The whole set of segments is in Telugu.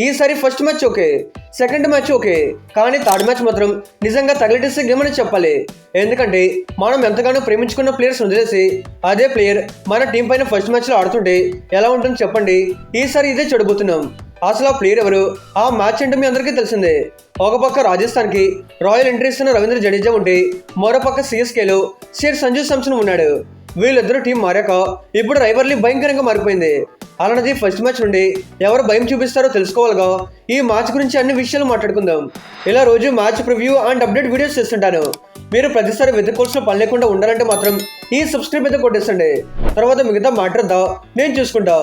ఈసారి first match okay, second match okay, కానీ థర్డ్ మ్యాచ్ మాత్రం నిజంగా తగిలిటేసే గేమ్ అని చెప్పాలి. ఎందుకంటే మనం ఎంతగానో ప్రేమించుకున్న ప్లేయర్స్ వదిలేసి అదే ప్లేయర్ మన టీం పైన ఫస్ట్ మ్యాచ్లో ఆడుతుంటే ఎలా ఉంటుంది చెప్పండి. ఈసారి ఇదే చెడబోతున్నాం. అసలు ఆ ప్లేయర్ ఎవరు, ఆ మ్యాచ్ అంటే మీ అందరికీ తెలిసిందే. ఒక పక్క రాజస్థాన్కి రాయల్ ఎంట్రీ ఇస్తున్న రవీంద్ర జడేజా ఉంటే మరో పక్క సిఎస్కేలో షేర్ సంజు శాంసన్ ఉన్నాడు. వీళ్ళిద్దరూ టీం మారాక ఇప్పుడు రైవర్లీ భయంకరంగా మారిపోయింది. అలాంటిది ఫస్ట్ మ్యాచ్ నుండి ఎవరు భయం చూపిస్తారో తెలుసుకోవాలిగా. ఈ మ్యాచ్ గురించి అన్ని విషయాలు మాట్లాడుకుందాం. ఇలా రోజు match preview and update videos చేస్తుంటాను. మీరు ప్రతిసారి వెతుక్కోవాల్సిన పని లేకుండా ఉండాలంటే మాత్రం ఈ సబ్స్క్రైబ్ అయితే కొట్టేసండి. తర్వాత మిగతా మాట్లాడదా నేను చూసుకుంటా.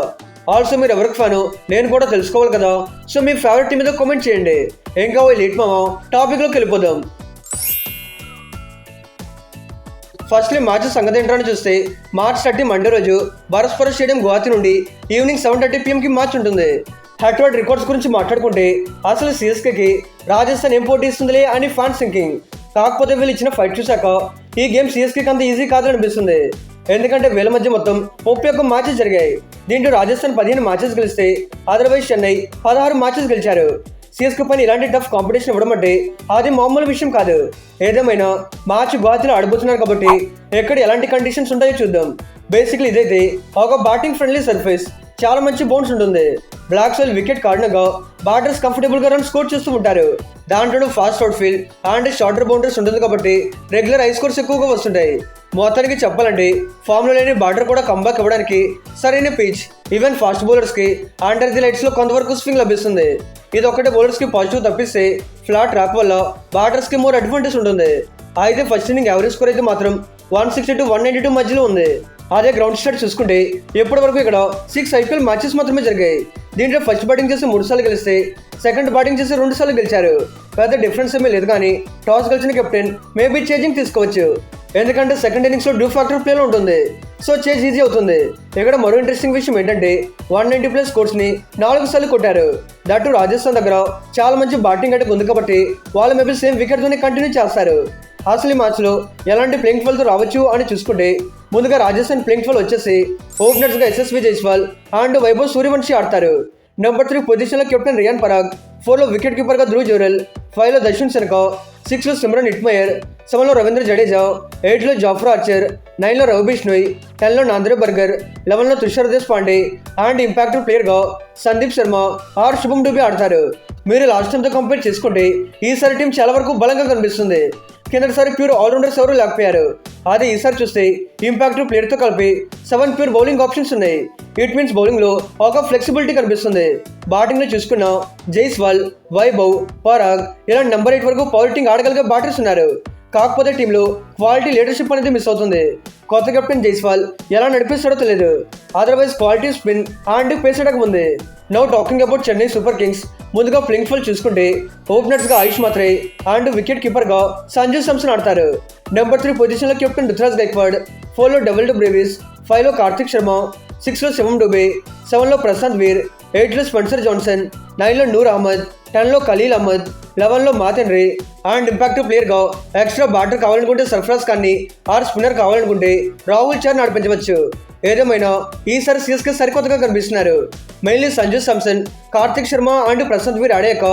ఆల్సో మీరు ఎవరికి ఫ్యాను నేను కూడా తెలుసుకోవాలి కదా. సో మీ ఫేవరెట్ టీం మీద కామెంట్ చేయండి. ఇంకా లేట్ మామ టాపిక్లోకి వెళ్ళిపోదాం. ఫస్ట్లీ మ్యాచ్ సంగతి ఏంటని చూస్తే మార్చ్ 30 మండే రోజు బరస్పర స్టేడియం గువాహతి నుండి ఈవినింగ్ 7:30 PM మ్యాచ్ ఉంటుంది. హెడ్ రికార్డ్స్ గురించి మాట్లాడుకుంటే అసలు సిఎస్కేకి రాజస్థాన్ ఏం పోటీ ఇస్తుందిలే అని ఫ్యాన్స్ థింకింగ్. కాకపోతే వీళ్ళు ఇచ్చిన ఫైట్ చూశాక ఈ గేమ్ సిఎస్కేకి అంత ఈజీ కాదని అనిపిస్తుంది. ఎందుకంటే వీళ్ళ మధ్య మొత్తం 31 మ్యాచెస్ జరిగాయి. దీంట్లో రాజస్థాన్ 15 మ్యాచెస్ గెలిస్తే అదర్వైజ్ చెన్నై 16 మ్యాచెస్ గెలిచారు. సిఎస్కే పైన ఇలాంటి టఫ్ కాంపిటీషన్ ఇవ్వడం అంటే అది మామూలు విషయం కాదు. ఏదేమైనా మ్యాచ్ గువాహతిలో ఆడబోతున్నారు కాబట్టి ఎక్కడ ఎలాంటి కండిషన్స్ ఉంటాయో చూద్దాం. బేసిక్లీ ఇదైతే ఒక బ్యాటింగ్ ఫ్రెండ్లీ సర్ఫేస్, చాలా మంచి బౌన్స్ ఉంటుంది. బ్లాక్ సోల్ వికెట్ కారణంగా బ్యాటర్స్ కంఫర్టబుల్ గా రన్ స్కోర్ చేస్తూ ఉంటారు. దాంట్లో fast out field and shorter boundaries ఉంటుంది కాబట్టి రెగ్యులర్ హై స్కోర్స్ ఎక్కువగా వస్తుంటాయి. మొత్తానికి చెప్పాలంటే ఫామ్ లో లేని బ్యాటర్ కూడా కంబ్యాక్ ఇవ్వడానికి సరైన పిచ్. ఈవెన్ ఫాస్ట్ బౌలర్స్ కి అండర్ ది లైట్స్ లో కొంతవరకు స్వింగ్ లభిస్తుంది. ఇది ఒక్కటే బౌలర్స్ కి పాజిటివ్ తప్పిస్తే ఫ్లాట్ ట్రాక్ వల్ల బ్యాటర్స్ కి మోర్ అడ్వాంటేజ్ ఉంటుంది. అయితే ఫస్ట్ ఇన్నింగ్ యావరేజ్ స్కోర్ అయితే మాత్రం 160 to 192 మధ్యలో ఉంది. అదే గ్రౌండ్ స్టాట్ చూసుకుంటే ఇప్పటి వరకు ఇక్కడ 6 IPL మ్యాచెస్ మాత్రమే జరిగాయి. దీంట్లో ఫస్ట్ బ్యాటింగ్ చేసి 3 సార్లు గెలిస్తే సెకండ్ బ్యాటింగ్ చేసి 2 సార్లు గెలిచారు. పెద్ద డిఫరెన్స్ ఏమీ లేదు, కానీ టాస్ గెలిచిన కెప్టెన్ మేబీ చేంజింగ్ తీసుకోవచ్చు. ఎందుకంటే సెకండ్ ఇన్నింగ్స్ లో డ్యూ ఫ్యాక్టర్ ప్లేలో ఉంటుంది. సో చేజ్ ఈజీ అవుతుంది. ఇక్కడ మరో ఇంట్రెస్టింగ్ విషయం ఏంటంటే 190+ స్కోర్స్ ని 4 సార్లు కొట్టారు. దట్టు రాజస్థాన్ దగ్గర చాలా మంచి బ్యాటింగ్ అటాక్ ఉంది కాబట్టి వాళ్ళు మేబీ సేమ్ వికెట్ తోనే కంటిన్యూ చేస్తారు. అసలు ఈ మ్యాచ్ లో ఎలాంటి ప్లేయింగ్ ఫెల్ తో రావచ్చు అని చూసుకుంటే ముందుగా రాజస్థాన్ ప్లేయింగ్ ఫెల్ వచ్చేసి ఓపెనర్స్ గా ఎస్ఎస్వి జైస్వాల్ అండ్ వైభవ్ సూర్యవంశీ ఆడతారు. నెంబర్ 3 పొజిషన్ లో కెప్టెన్ రియాన్ పరాగ్, 4 లో వికెట్ కీపర్ గా ధ్రువ్ జురెల్, 5 లో దర్శన్ సన్కా, 6 లో సిమ్రన్ ఇట్మయర్, 7 లో రవీంద్ర జడేజా, 8 లో జాఫ్రా ఆర్చర్, 9 లో రవి బిష్ణోయ్, 10 లో నాంద్రే బర్గర్, 11 లో Tushar Deshpande and impact player గా సందీప్ శర్మ ఆర్ శుభం డూబే ఆడతారు. మీరు లాస్ట్ టైం తో కంపేర్ చేసుకుంటే ఈసారి టీం చాలా వరకు బలంగా కనిపిస్తుంది. కిందటిసారి ప్యూర్ ఆల్రౌండర్స్ ఎవరు లేకపోయారు. అదే ఈసారి చూస్తే ఇంపాక్ట్ ప్లేయర్ తో కలిపి 7 ప్యూర్ బౌలింగ్ ఆప్షన్స్ ఉన్నాయి. ఇట్ మీన్స్ బౌలింగ్ లో ఒక ఫ్లెక్సిబిలిటీ కనిపిస్తుంది. బ్యాటింగ్ లో చూసుకున్న జైస్వాల్, వైభవ్, పరాగ్ ఇలా నెంబర్ 8 వరకు పవర్ హిట్టింగ్ ఆడగలిగే బ్యాటర్స్ ఉన్నారు. కాకపోతే టీంలో క్వాలిటీ లీడర్షిప్ అనేది మిస్ అవుతుంది. కొత్త కెప్టెన్ జైస్వాల్ ఎలా నడిపిస్తాడో తెలియదు. Otherwise quality spin and pace attack ఉంది. Now talking about Chennai super kings, ముందుగా ప్లేయింగ్ ఫెల్ చూసుకుంటే ఓపెనర్స్ గా ఆయుష్ మాత్రే అండ్ వికెట్ కీపర్ గా సంజు శాంసన్ ఆడతారు. నెంబర్ 3 పొజిషన్ లో కెప్టెన్ రుతురాజ్ గైక్వాడ్, 4 లో డెవిల్ బ్రేవిస్, 5 లో కార్తిక్ శర్మ, 6 లో శివం డుబే, 7 లో ప్రశాంత్ వీర్, 8 లో స్పెన్సర్ జాన్సన్, 9 లో నూర్ అహ్మద్, 10 లో ఖలీల్ అహ్మద్, 11 లో మాథెన్రే అండ్ ఇంపాక్ట్ ప్లేయర్ గా ఎక్స్ట్రా బ్యాటర్ కావాలనుకుంటే సర్ఫరాజ్ ఖాన్ని ఆర్ స్పిన్నర్ కావాలనుకుంటే రాహుల్ చర్ నడిపించవచ్చు. ఏదేమైనా ఈసారి సిఎస్కే సరికొత్తగా కనిపిస్తున్నారు. మెయిన్లీ సంజు శాంసన్, కార్తిక్ శర్మ అండ్ ప్రశాంత్ వీర్ ఆడాక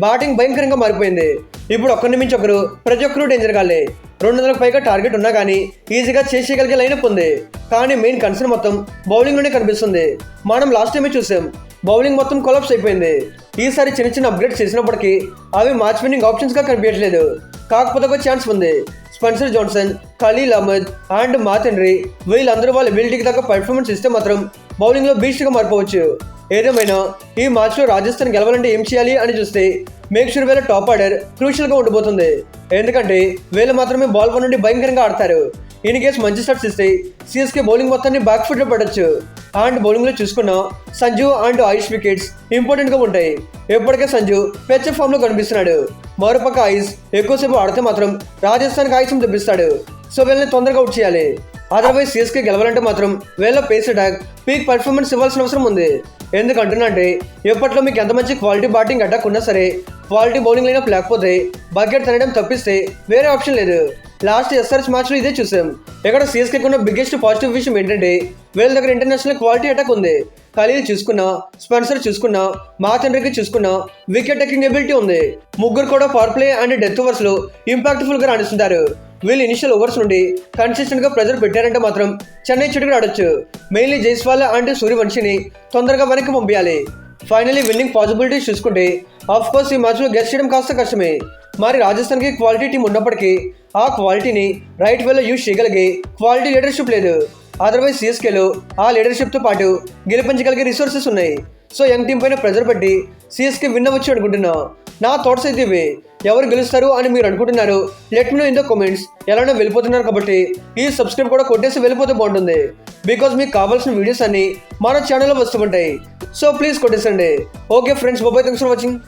బ్యాటింగ్ భయంకరంగా మారిపోయింది. ఇప్పుడు ఒక్కరి మించి ఒకరు ప్రతి ఒక్కరు డేంజర్ గాలే. 200కు పైగా టార్గెట్ ఉన్నా కానీ ఈజీగా చేసేయగలిగే లైనప్ ఉంది. కానీ మెయిన్ కన్సర్న్ మొత్తం బౌలింగ్ లోనే కనిపిస్తుంది. మనం లాస్ట్ టైమే చూసాం, బౌలింగ్ మొత్తం కొలాప్స్ అయిపోయింది. ఈసారి చిన్న చిన్న అప్గ్రేడ్స్ చేసినప్పటికీ అవి మ్యాచ్ విన్నింగ్ ఆప్షన్స్ గా కనిపించట్లేదు. కాకపోతే ఒక ఛాన్స్ ఉంది. Spencer Johnson, Khaleel Ahmed and Matt Henry వీళ్ళందరూ వాళ్ళ ఎబిలిటీకి తగ్గ పర్ఫార్మెన్స్ ఇస్తే మాత్రం బౌలింగ్ లో బీస్ట్గా మారిపోవచ్చు. ఏదేమైనా ఈ మ్యాచ్ లో రాజస్థాన్ గెలవాలంటే ఏం చేయాలి అని చూస్తే మేక్ షూర్ వీళ్ళ టాప్ ఆర్డర్ క్రూషియల్ గా ఉండబోతుంది. ఎందుకంటే వీళ్ళు మాత్రమే బాల్ నుండి భయంకరంగా ఆడతారు. ఇన్ కేస్ మంచి స్టార్ట్స్ ఇస్తే సిఎస్కే బౌలింగ్ మొత్తాన్ని బ్యాక్ ఫుట్ లో పడవచ్చు. అండ్ బౌలింగ్ లో చూసుకున్న Sanju and Ayush wickets important గా ఉంటాయి. ఎప్పటికే సంజు పెచ్చ ఫామ్ లో కనిపిస్తున్నాడు. మరోపక్క ఆయుష్ ఎక్కువసేపు ఆడితే మాత్రం రాజస్థాన్కి ఆయుషం తెప్పిస్తాడు. సో వీళ్ళని తొందరగా అవుట్ చేయాలి. అదర్వైజ్ సిఎస్కే గెలవాలంటే మాత్రం వీళ్ళ పేస్ అటాక్ పీక్ పర్ఫార్మెన్స్ ఇవ్వాల్సిన అవసరం ఉంది. ఎందుకంటున్నంటే ఎప్పట్లో మీకు ఎంత మంచి క్వాలిటీ బ్యాటింగ్ అటాక్ ఉన్నా సరే క్వాలిటీ బౌలింగ్ లైనప్ లేకపోతే బకెట్ తినడం తప్పిస్తే వేరే ఆప్షన్ లేదు. లాస్ట్ ఎస్ఆర్ఎస్ మ్యాచ్లో ఇదే చూసాం. ఇక్కడ సిఎస్కేకి ఉన్న బిగ్గెస్ట్ పాజిటివ్ విషయం ఏంటంటే వీళ్ళ దగ్గర ఇంటర్నేషనల్ క్వాలిటీ అటాక్ ఉంది. ఖలీల్ చూసుకున్నా, స్పెన్సర్ చూసుకున్నా, మాథెన్రికి చూసుకున్నా వికెట్ టేకింగ్ ఎబిలిటీ ఉంది. ముగ్గురు కూడా power play and death overs లో ఇంపాక్ట్ఫుల్ గా రాణిస్తుంటారు. వీళ్ళు ఇనిషియల్ ఓవర్స్ నుండి కన్సిస్టెంట్ గా ప్రెజర్ పెట్టారంటే మాత్రం చెన్నై చిటుకు ఆడొచ్చు. మెయిన్లీ జైస్వాల్ అండ్ సూర్యవంశిని తొందరగా వెనక్కి పంపించాలి. ఫైనలీ విన్నింగ్ పాసిబిలిటీస్ చూసుకుంటే ఆఫ్ కోర్స్ ఈ మ్యాచ్లో గెస్ట్ చేయడం కాస్త కష్టమే. మరి రాజస్థాన్కి క్వాలిటీ టీం ఉన్నప్పటికీ ఆ క్వాలిటీని రైట్ వేలో యూజ్ చేయగలిగే క్వాలిటీ లీడర్షిప్ లేదు. అదర్వైజ్ సిఎస్కేలో ఆ లీడర్షిప్తో పాటు గెలిపించగలిగే రిసోర్సెస్ ఉన్నాయి. సో యంగ్ టీం పైన ప్రెజర్ పెట్టి సిఎస్కే విన్ అవ్వచ్చు అనుకుంటున్నా. నా థాట్స్ అయితే ఇవే. ఎవరు గెలుస్తారు అని మీరు అనుకుంటున్నారు? Let me know in the comments. ఎలానో వెళ్ళిపోతున్నారు కాబట్టి ఈ సబ్స్క్రైబ్ కూడా కొట్టేసి వెళ్ళిపోతే బాగుంటుంది. బికాజ్ మీకు కావాల్సిన వీడియోస్ అన్ని మన ఛానల్లో వస్తూ ఉంటాయి. సో ప్లీజ్ కొట్టేసండి. Okay friends, bye, thanks for watching.